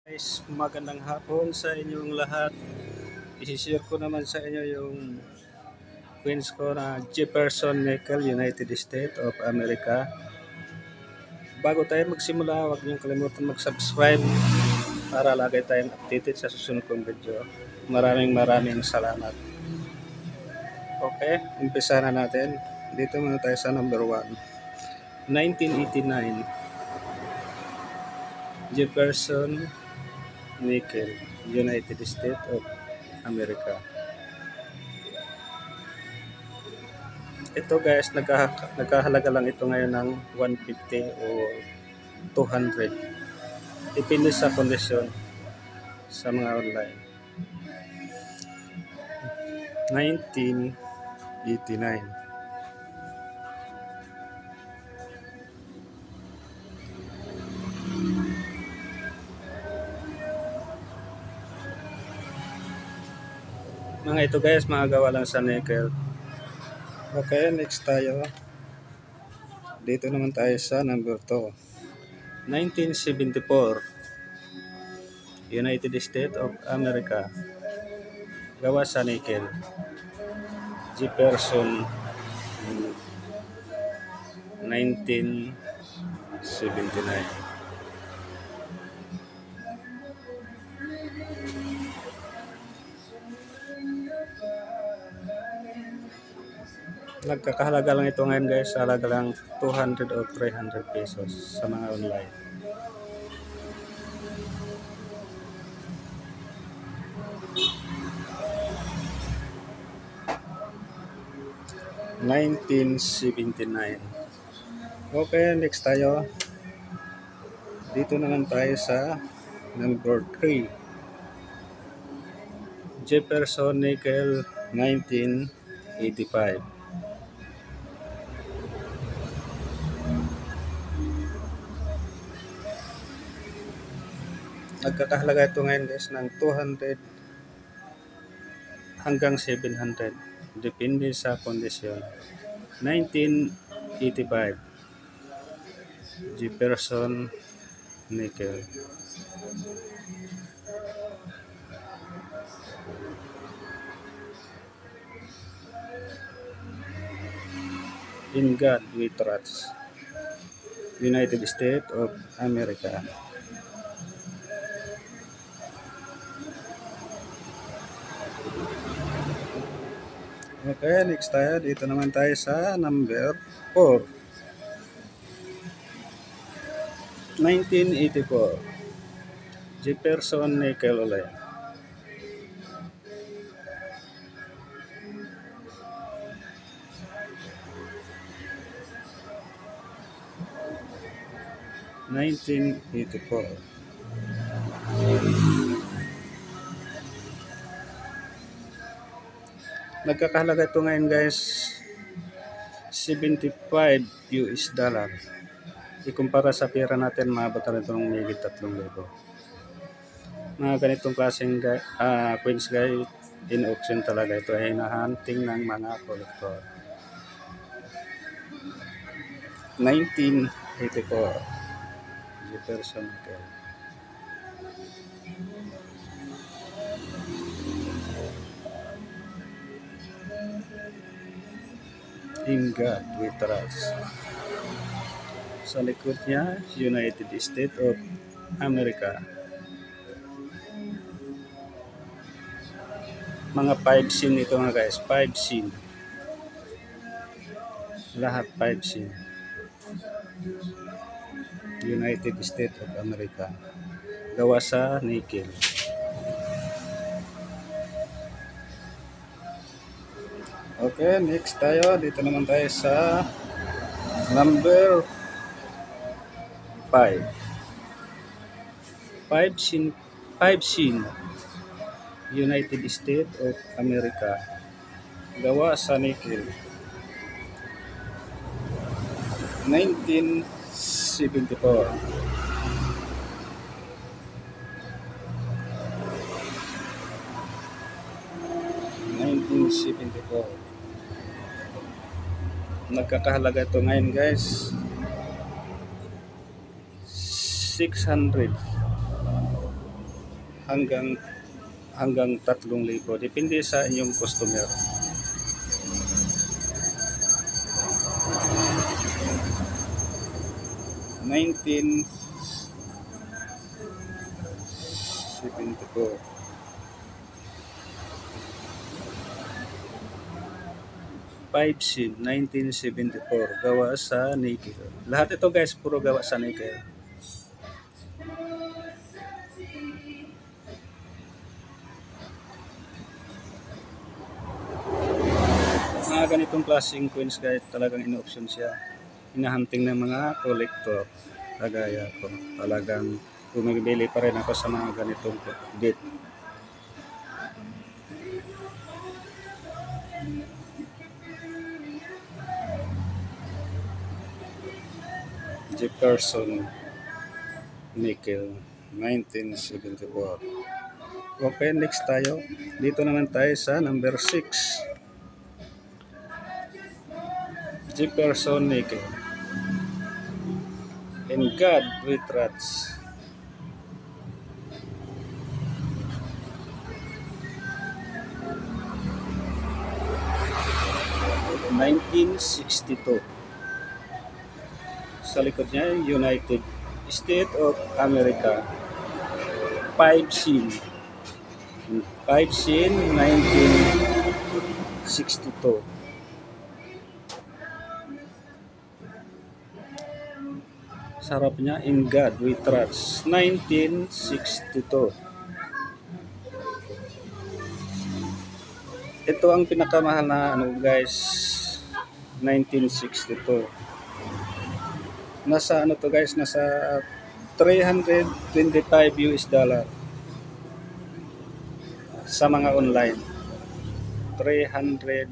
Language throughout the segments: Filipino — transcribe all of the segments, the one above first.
Guys, magandang hapon sa inyong lahat. I-share ko naman sa inyo yung coins ko na Jefferson Nickel, United States of America. Bago tayo magsimula, huwag niyong kalimutan mag-subscribe para lagi tayong updated sa susunod kong video. Maraming salamat. Okay, umpisa na natin. Dito muna tayo sa number 1. 1989 Jefferson Nickel, United States of America. Ito guys, nagkahalaga lang ito ngayon ng 150 o 200. Depende sa kondisyon sa mga online. 1989. Mga ito guys, mga gawa lang sa nickel. Okay, next tayo. Dito naman tayo sa number 2. 1974 United States of America. Gawa sa nickel. Jefferson 1979. Nagkakahalaga lang ito ngayon guys, halaga lang 200 o 300 pesos sa mga online. $1979. Okay, next tayo. Dito naman tayo sa number 3. Jefferson Nickel 1985. Nagkakahalaga ito ngayon guys ng 200 hanggang 700. Depende sa kondisyon. 1985 Jefferson Nickel. In God we trust. United States of America. Okay, next tayo. Dito naman tayo sa number 4. 1984. Jefferson Nickel ulit. $1984. Nagkakahalaga ito ngayon guys, $75. Ikumpara sa pera natin, maabot na ito ng higit 3,000. Mga ganitong klaseng coins guys, in-auction talaga ito ay hinahunting ng mga kolektor. 1984 Jefferson Nickel. In God we trust. Sa likod niya, United States of America. Mga 5 sin ito nga guys, 5 sin. Lahat 5 sin. United States of America. Gawa sa nickel. Okay, next tayo. Dito naman tayo sa number 5. 5 sin. United States of America. Gawa sa nickel. 1974. Nagkakahalaga ito ngayon guys, 600. hanggang 3,000. Depende sa inyong customer. $1974. 5 SIM, 1974, gawa sa nickel. Lahat ito guys, puro gawa sa nickel. Mga ganitong klaseng coins guys, talagang ino-option siya. Hinahunting ng mga collector. Kagaya ko, talagang bumibili pa rin ako sa mga ganitong bit. Jefferson Nickel 1974. Okay, next tayo. Dito naman tayo sa number 6. Jefferson Nickel. In God we trust. $1962. Sa likod niya, United States of America. 5 SIM. 5 SIM 1962. Sarap niya, In God we trust. 1962. Ito ang pinakamahal na guys, 1962. Nasa to guys, nasa $325 sa mga online. $325.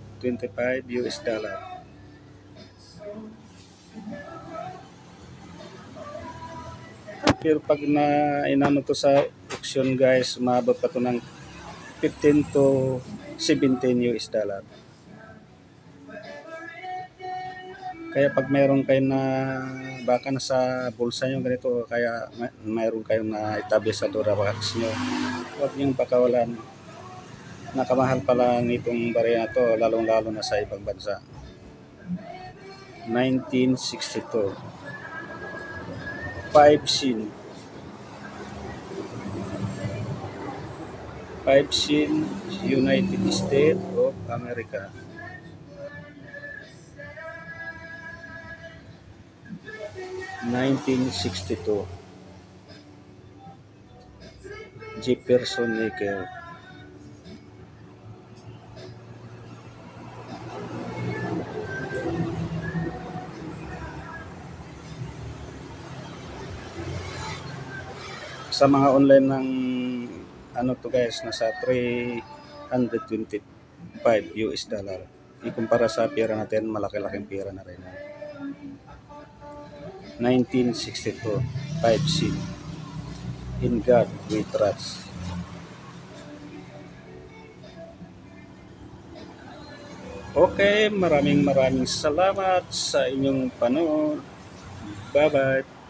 Pero pag inano to sa auction guys, umabot pa to ng $15 to $17. Kaya pag mayroon kayo na baka nasa bulsa nyo ganito, kaya mayroon kayong na itabi sa Durabox nyo, huwag niyong pakawalan. Nakamahal pala nitong barya na to, lalong-lalo na sa ibang bansa. 1962. 5 SIM. 5 SIM, United States of America. $1962. Jefferson Nickel. Sa mga online ng to guys, nasa $325. Ikumpara sa pera natin, malaki-laking pera na rin. 1962, 5 SIM. In God we trust. Okay, maraming salamat sa inyong panood. Bye-bye.